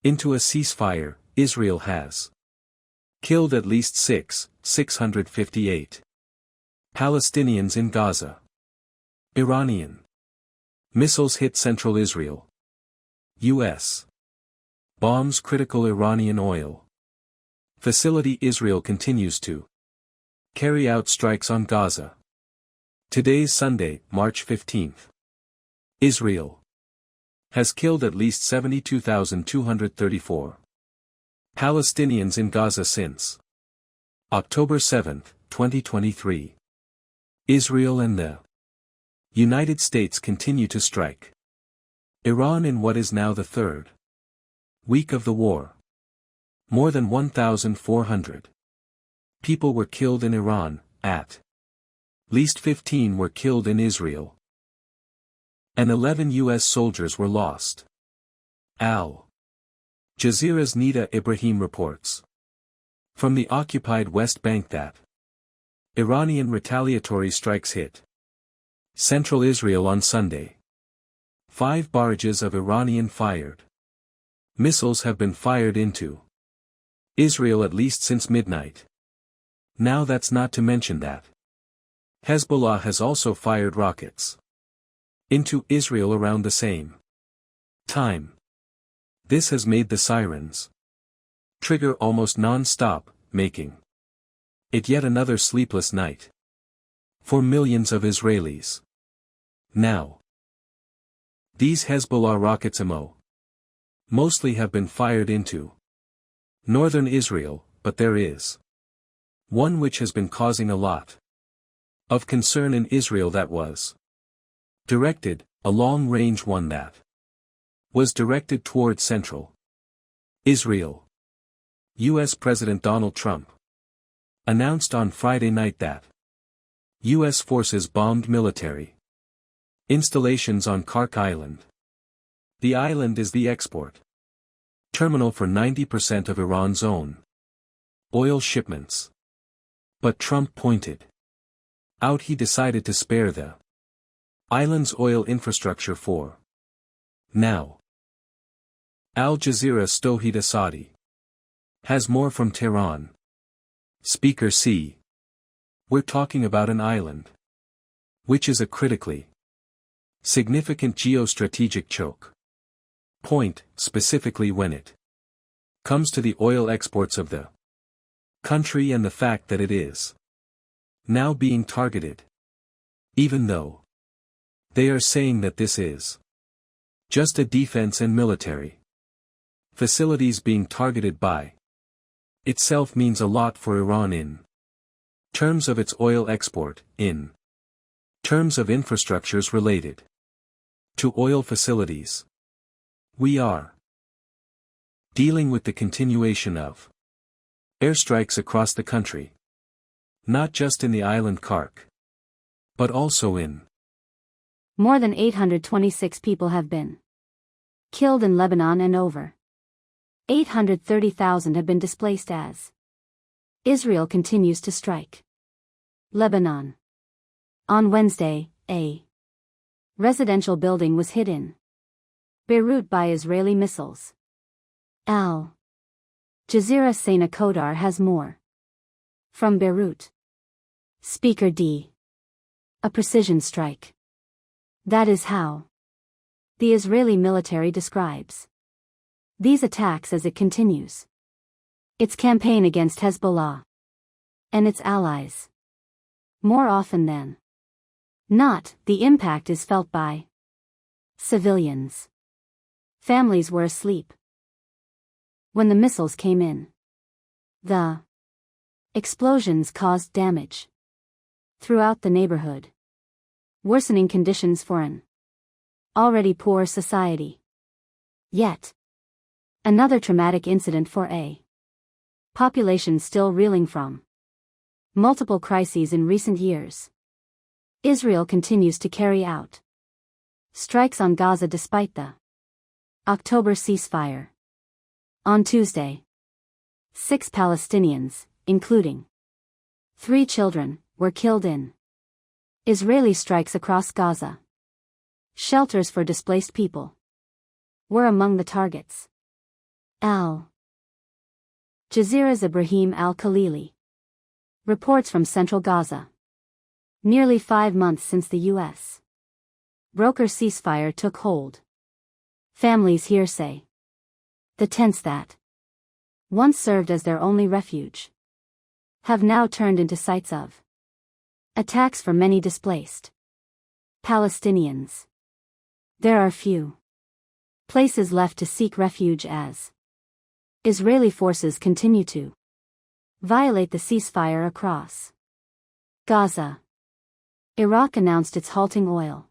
Into a ceasefire, Israel has killed at least 658 Palestinians in Gaza. Iranian missiles hit central Israel. U.S. bombs critical Iranian oil facility. Israel continues to carry out strikes on Gaza. Today's Sunday, March 15th. Israel has killed at least 72,234 Palestinians in Gaza since October 7, 2023. Israel and the United States continue to strike Iran in what is now the third week of the war. More than 1,400 people were killed in Iran, at least 15 were killed in Israel, and 11 U.S. soldiers were lost. Al Jazeera's Nida Ibrahim reports from the occupied West Bank that Iranian retaliatory strikes hit central Israel on Sunday. 5 barrages of Iranian-fired missiles have been fired into Israel at least since midnight. Now that's not to mention that Hezbollah has also fired rockets into Israel around the same time. This has made the sirens trigger almost non-stop, making it yet another sleepless night for millions of Israelis. Now, these Hezbollah rockets mostly have been fired into northern Israel, but there is one which has been causing a lot of concern in Israel that was directed, a long-range one that was directed toward central Israel. U.S. President Donald Trump announced on Friday night that U.S. forces bombed military installations on Yark Island. The island is the export terminal for 90% of Iran's own oil shipments. But Trump pointed out he decided to spare the island's oil infrastructure for now. Al Jazeera Stohid Asadi has more from Tehran. Speaker C. We're talking about an island which is a critically significant geostrategic choke point, specifically when it comes to the oil exports of the country and the fact that it is now being targeted. Even though they are saying that this is just a defense and military facilities being targeted by itself means a lot for Iran in terms of its oil export, in terms of infrastructures related to oil facilities. We are dealing with the continuation of airstrikes across the country, not just in the island Yark, but also in more than 826 people have been killed in Lebanon and over 830,000 have been displaced as Israel continues to strike Lebanon. On Wednesday, a residential building was hit in Beirut by Israeli missiles. Al Jazeera Sana Kodar has more from Beirut. Speaker D. A precision strike. That is how the Israeli military describes these attacks as it continues its campaign against Hezbollah and its allies. More often than not, the impact is felt by civilians. Families were asleep when the missiles came in. The explosions caused damage throughout the neighborhood, worsening conditions for an already poor society. Yet another traumatic incident for a population still reeling from multiple crises in recent years. Israel continues to carry out strikes on Gaza despite the October ceasefire. On Tuesday, 6 Palestinians, including 3 children, were killed in Israeli strikes across Gaza. Shelters for displaced people were among the targets. Al Jazeera's Ibrahim al-Khalili reports from central Gaza. Nearly 5 months since the U.S. broker ceasefire took hold. Families here say the tents that once served as their only refuge have now turned into sites of attacks for many displaced Palestinians. There are few places left to seek refuge as Israeli forces continue to violate the ceasefire across Gaza. Iraq announced it's halting oil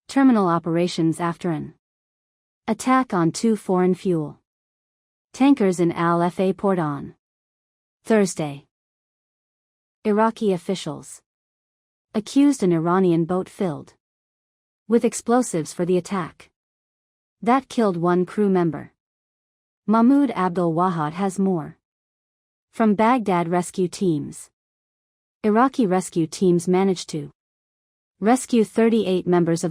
terminal operations after an attack on 2 foreign fuel tankers in Al-Fa port on Thursday. Iraqi officials accused an Iranian boat filled with explosives for the attack that killed 1 crew member. Mahmoud Abdul Wahad has more. From Baghdad rescue teams. Iraqi rescue teams managed to rescue 38 members of